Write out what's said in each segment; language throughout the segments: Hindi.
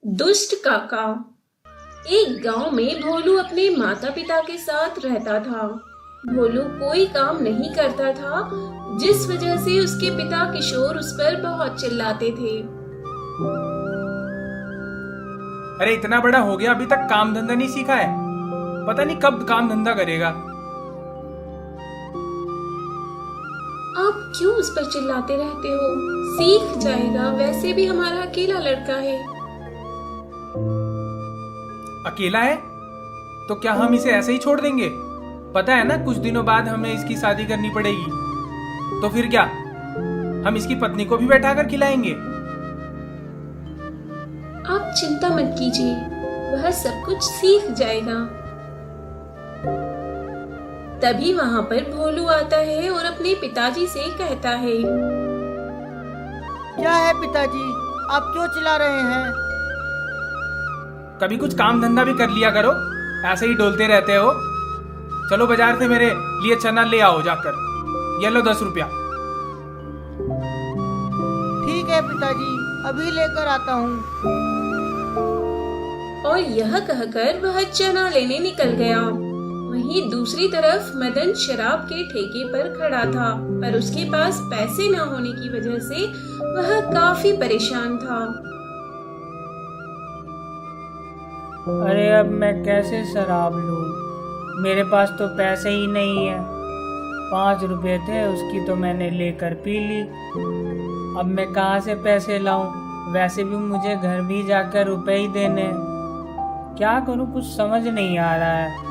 दुष्ट काका। एक गांव में भोलू अपने माता पिता के साथ रहता था। भोलू कोई काम नहीं करता था, जिस वजह से उसके पिता किशोर उस पर बहुत चिल्लाते थे। अरे इतना बड़ा हो गया, अभी तक काम धंधा नहीं सीखा है। पता नहीं कब काम धंधा करेगा। आप क्यों उस पर चिल्लाते रहते हो? सीख जाएगा, वैसे भी हमारा अकेला लड़का है। अकेला है तो क्या हम इसे ऐसे ही छोड़ देंगे? पता है ना, कुछ दिनों बाद हमें इसकी शादी करनी पड़ेगी। तो फिर क्या, हम इसकी पत्नी को भी बैठा कर खिलाएंगे? आप चिंता मत कीजिए, वह सब कुछ सीख जाएगा। तभी वहां पर भोलू आता है और अपने पिताजी से कहता है। क्या है पिताजी, आप क्यों चिल्ला रहे हैं? कभी कुछ काम धंधा भी कर लिया करो, ऐसे ही डोलते रहते हो। चलो बाजार से मेरे लिए चना ले आओ जाकर। ये लो 10 रुपया। ठीक है पिताजी, अभी लेकर आता हूँ। और यह कहकर वह चना लेने निकल गया। वहीं दूसरी तरफ मदन शराब के ठेके पर खड़ा था, पर उसके पास पैसे न होने की वजह से वह काफी परेशान था। अरे अब मैं कैसे शराब लूं? मेरे पास तो पैसे ही नहीं है। 5 रुपए थे, उसकी तो मैंने लेकर पी ली। अब मैं कहाँ से पैसे लाऊं? वैसे भी मुझे घर भी जाकर रुपए ही देने हैं। क्या करूं, कुछ समझ नहीं आ रहा है।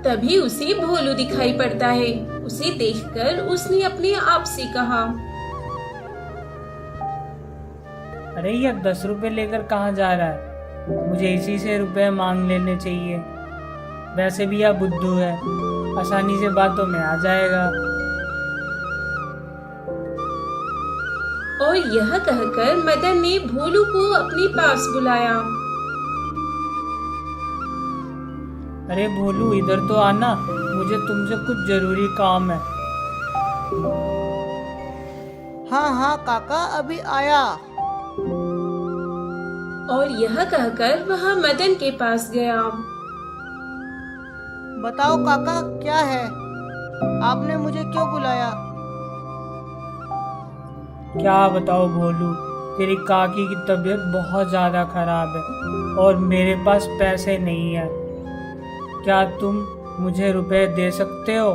तभी उसे भोलू दिखाई पड़ता है। उसे देखकर उसने अपने आप से कहा, अरे ये 10 रुपए लेकर कहाँ जा रहा है? मुझे इसी से रुपए मांग लेने चाहिए। वैसे भी यह बुद्धू है, आसानी से बातों में आ जाएगा। और यह कहकर मदन ने भोलू को अपने पास बुलाया। अरे भोलू, इधर तो आना, मुझे तुमसे कुछ जरूरी काम है। हाँ हाँ काका, अभी आया। और यह कहकर वह मदन के पास गया। बताओ काका, क्या है? आपने मुझे क्यों बुलाया? क्या बताओ भोलू, तेरी काकी की तबीयत बहुत ज़्यादा खराब है और मेरे पास पैसे नहीं है। क्या तुम मुझे रुपए दे सकते हो?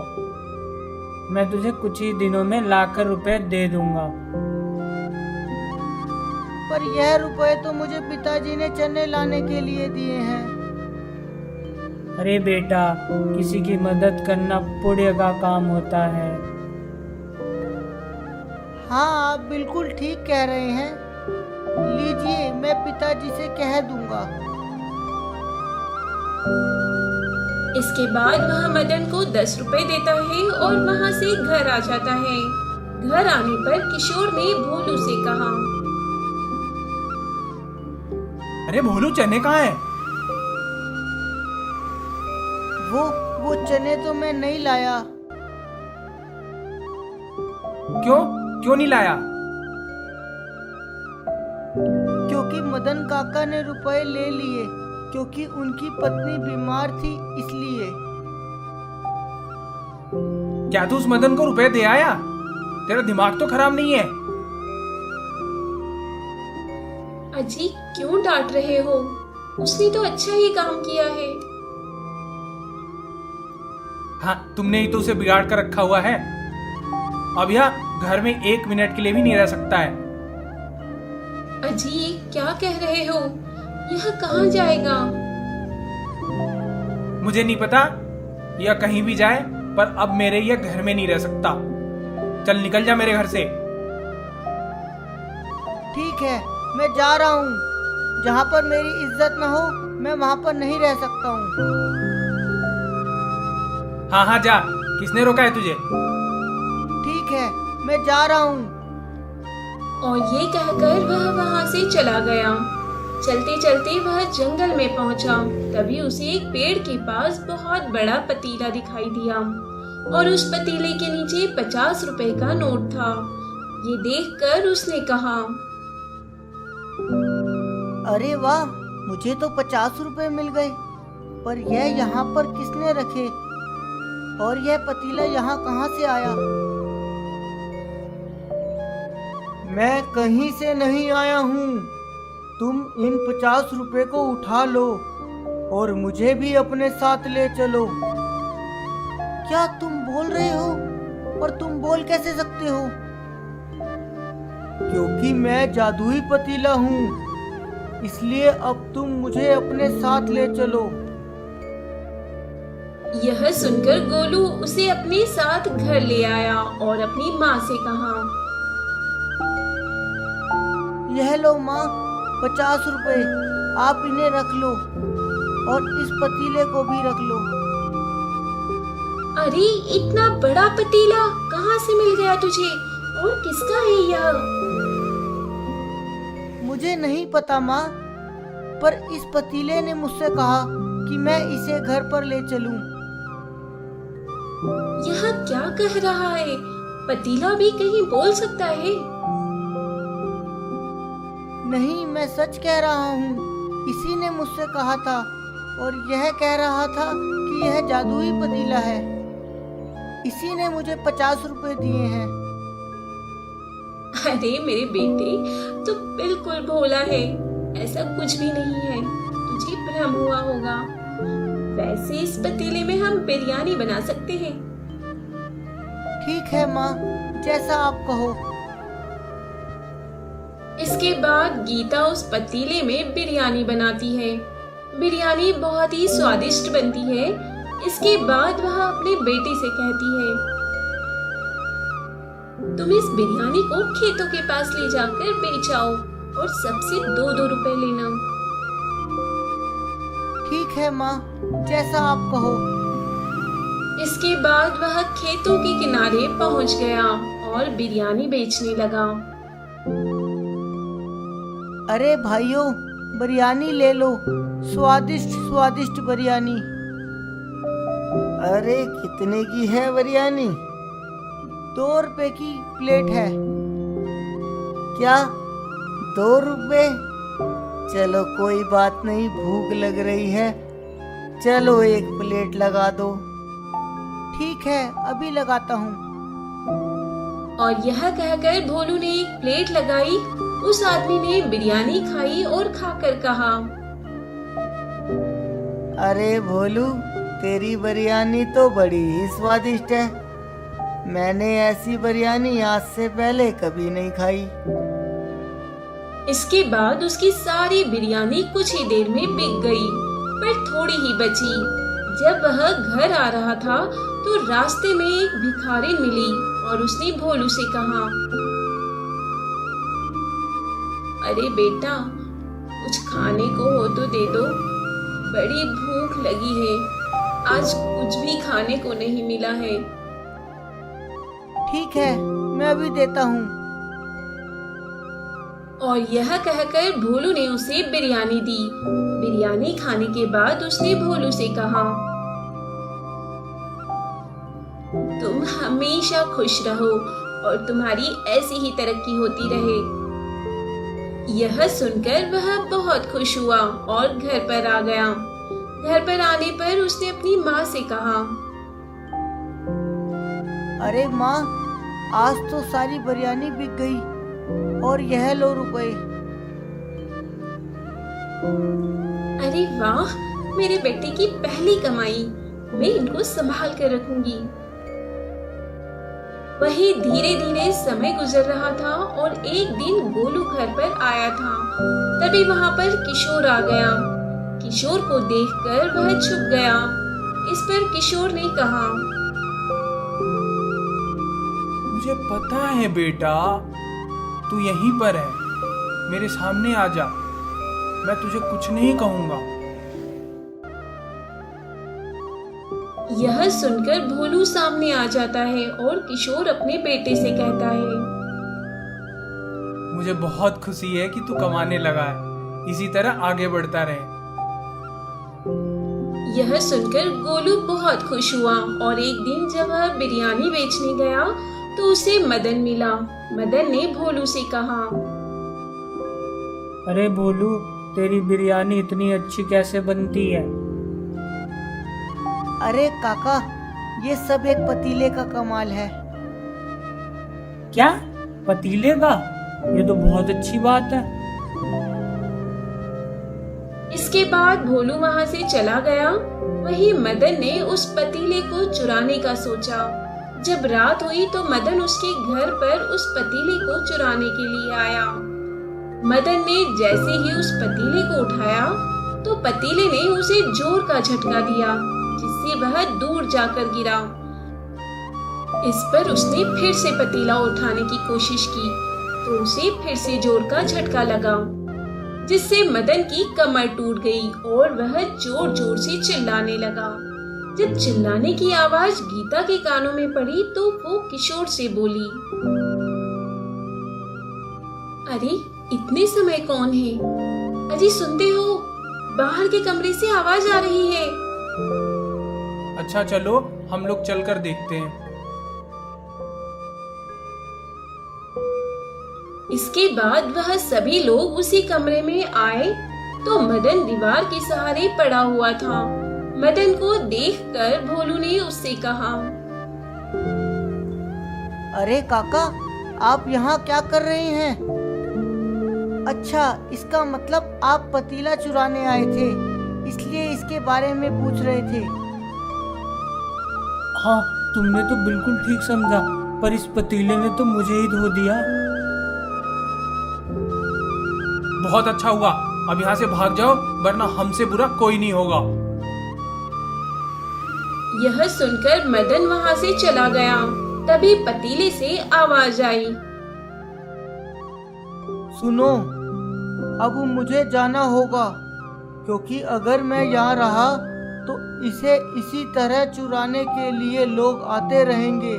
मैं तुझे कुछ ही दिनों में लाकर रुपए दे दूंगा। पर यह रुपए तो मुझे पिताजी ने चने लाने के लिए दिए हैं। अरे बेटा, किसी की मदद करना पुण्य का काम होता है। हाँ, आप बिल्कुल ठीक कह रहे हैं। लीजिए, मैं पिताजी से कह दूंगा। इसके बाद वह मदन को 10 रुपए देता है और वहां से घर आ जाता है। घर आने पर किशोर ने भोलू से कहा, अरे भोलू, चने कहाँ है? वो चने तो मैं नहीं लाया। क्यों नहीं लाया? क्योंकि मदन काका ने रुपए ले लिए, क्योंकि उनकी पत्नी बीमार थी, इसलिए। क्या तू उस मदन को रुपए दे आया? तेरा दिमाग तो खराब नहीं है? अजी क्यों डांट रहे हो? उसने तो अच्छा ही काम किया है। हाँ, तुमने ही तो उसे बिगाड़ कर रखा हुआ है। अब यह घर में 1 मिनट के लिए भी नहीं रह सकता है। अजी क्या कह रहे हो? यह कहाँ जाएगा? मुझे नहीं पता, यह कहीं भी जाए, पर अब मेरे यह घर में नहीं रह सकता। चल निकल जा मेरे घर से। ठीक है, मैं जा रहा हूँ। जहाँ पर मेरी इज्जत न हो, मैं वहाँ पर नहीं रह सकता हूँ। हाँ हाँ जा, किसने रोका है तुझे? ठीक है, मैं जा रहा हूँ। और ये कहकर वह वहां से चला गया। चलते चलते वह जंगल में पहुंचा। तभी उसे एक पेड़ के पास बहुत बड़ा पतीला दिखाई दिया और उस पतीले के नीचे 50 रुपए का नोट था। ये देखकर उसने कहा, अरे वाह, मुझे तो 50 रुपए मिल गए। पर यह यहाँ पर किसने रखे? और यह पतीला यहाँ कहाँ से आया? मैं कहीं से नहीं आया हूँ। तुम इन 50 रुपए को उठा लो और मुझे भी अपने साथ ले चलो। क्या तुम बोल रहे हो? और तुम बोल कैसे सकते हो? क्योंकि मैं जादुई पतीला हूँ, इसलिए अब तुम मुझे अपने साथ ले चलो। यह सुनकर गोलू उसे अपने साथ घर ले आया और अपनी माँ से कहा, यह लो माँ, 50 रुपए, आप इन्हें रख लो और इस पतीले को भी रख लो। अरे इतना बड़ा पतीला कहाँ से मिल गया तुझे और किसका है यह? मुझे नहीं पता माँ, पर इस पतीले ने मुझसे कहा कि मैं इसे घर पर ले चलूं। यह क्या कह रहा है? पतीला भी कहीं बोल सकता है? नहीं, मैं सच कह रहा हूँ। इसी ने मुझसे कहा था और यह कह रहा था कि यह जादुई पतीला है। इसी ने मुझे 50 रुपए दिए हैं। अरे मेरे बेटे, तू बिल्कुल भोला है, ऐसा कुछ भी नहीं है, तुझे भ्रम हुआ होगा। वैसे इस पतीले में हम बिरयानी बना सकते हैं। ठीक है माँ, जैसा आप कहो। इसके बाद गीता उस पतीले में बिरयानी बनाती है। बिरयानी बहुत ही स्वादिष्ट बनती है। इसके बाद वह अपने बेटे से कहती है, तुम इस बिरयानी को खेतों के पास ले जाकर बेच आओ और सबसे 2-2 रुपए लेना। ठीक है माँ, जैसा आप कहो। इसके बाद वह खेतों के किनारे पहुंच गया और बिरयानी बेचने लगा। अरे भाइयों, बिरयानी ले लो, स्वादिष्ट स्वादिष्ट बिरयानी। अरे कितने की है बिरयानी? 2 रुपए की प्लेट है। क्या 2 रुपए? चलो कोई बात नहीं, भूख लग रही है, चलो 1 प्लेट लगा दो। ठीक है, अभी लगाता हूँ। और यह कहकर भोलू ने 1 प्लेट लगाई। उस आदमी ने बिरयानी खाई और खाकर कहा, अरे भोलू, तेरी बिरयानी तो बड़ी ही स्वादिष्ट है। मैंने ऐसी बिरयानी आज से पहले कभी नहीं खाई। इसके बाद उसकी सारी बिरयानी कुछ ही देर में बिक गई, पर थोड़ी ही बची। जब वह घर आ रहा था तो रास्ते में एक भिखारिन मिली और उसने भोलू से कहा, अरे बेटा, कुछ खाने को हो तो दे दो, बड़ी भूख लगी है, आज कुछ भी खाने को नहीं मिला है। ठीक है, मैं अभी देता हूँ। और यह कहकर भोलू ने उसे बिरयानी दी। बिरयानी खाने के बाद उसने भोलू से कहा, तुम हमेशा खुश रहो और तुम्हारी ऐसी ही तरक्की होती रहे। यह सुनकर वह बहुत खुश हुआ और घर पर आ गया। घर पर आने पर उसने अपनी माँ से कहा, अरे माँ, आज तो सारी बिरयानी बिक गई और यह लो रुपए। अरे वाह, मेरे बेटे की पहली कमाई, मैं इनको संभाल कर रखूंगी। वही धीरे धीरे समय गुजर रहा था और एक दिन गोलू घर पर आया था। तभी वहां पर किशोर आ गया। किशोर को देखकर वह छुप गया। इस पर किशोर ने कहा, मुझे पता है बेटा, तू यहीं पर है, मेरे सामने आ जा, मैं तुझे कुछ नहीं कहूंगा। यह सुनकर भोलू सामने आ जाता है और किशोर अपने बेटे से कहता है, मुझे बहुत खुशी है कि तू कमाने लगा है, इसी तरह आगे बढ़ता रहे। यह सुनकर गोलू बहुत खुश हुआ और एक दिन जब वह बिरयानी बेचने गया तो उसे मदन मिला। मदन ने भोलू से कहा, अरे भोलू, तेरी बिरयानी इतनी अच्छी कैसे बनती है? अरे काका, ये सब एक पतीले का कमाल है। क्या? पतीले का? ये तो बहुत अच्छी बात है। इसके बाद भोलू वहां से चला गया। वहीं मदन ने उस पतीले को चुराने का सोचा। जब रात हुई तो मदन उसके घर पर उस पतीले को चुराने के लिए आया। मदन ने जैसे ही उस पतीले को उठाया तो पतीले ने उसे जोर का झटका दिया, जिससे वह दूर जाकर गिरा। इस पर उसने फिर से पतीला उठाने की कोशिश की तो उसे फिर से जोर का झटका लगा, जिससे मदन की कमर टूट गई और वह जोर जोर से चिल्लाने लगा। जब चिल्लाने की आवाज गीता के कानों में पड़ी तो वो किशोर से बोली, अरे इतने समय कौन है? अजी सुनते हो? बाहर के कमरे से आवाज आ रही है। अच्छा चलो हम लोग चलकर देखते हैं। इसके बाद वह सभी लोग उसी कमरे में आए तो मदन दीवार के सहारे पड़ा हुआ था। मदन को देखकर भोलू ने उससे कहा, अरे काका, आप यहाँ क्या कर रहे हैं? अच्छा, इसका मतलब आप पतीला चुराने आए थे, इसलिए इसके बारे में पूछ रहे थे। हाँ, तुमने तो बिल्कुल ठीक समझा, पर इस पतीले ने तो मुझे ही धो दिया। बहुत अच्छा हुआ, अब यहाँ से भाग जाओ, वरना हमसे बुरा कोई नहीं होगा। यह सुनकर मदन वहां से चला गया। तभी पतीले से आवाज आई, सुनो, अब मुझे जाना होगा, क्योंकि अगर मैं यहाँ रहा तो इसे इसी तरह चुराने के लिए लोग आते रहेंगे।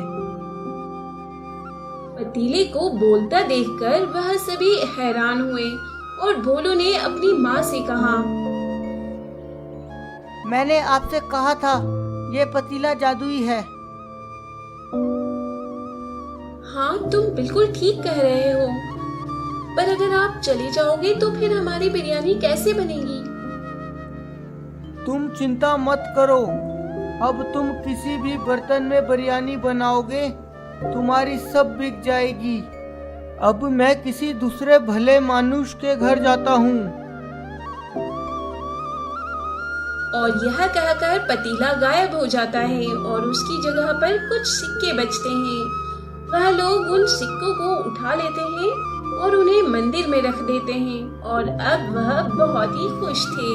पतीले को बोलता देखकर वह सभी हैरान हुए और भोलू ने अपनी माँ से कहा, मैंने आपसे कहा था, ये पतीला जादुई है। हाँ, तुम बिल्कुल ठीक कह रहे हो, पर अगर आप चले जाओगे तो फिर हमारी बिरयानी कैसे बनेगी? तुम चिंता मत करो, अब तुम किसी भी बर्तन में बिरयानी बनाओगे, तुम्हारी सब बिक जाएगी। अब मैं किसी दूसरे भले मानुष के घर जाता हूँ। और यह कहकर पतीला गायब हो जाता है और उसकी जगह पर कुछ सिक्के बचते हैं। वह लोग उन सिक्कों को उठा लेते हैं और उन्हें मंदिर में रख देते हैं और अब वह बहुत ही खुश थे।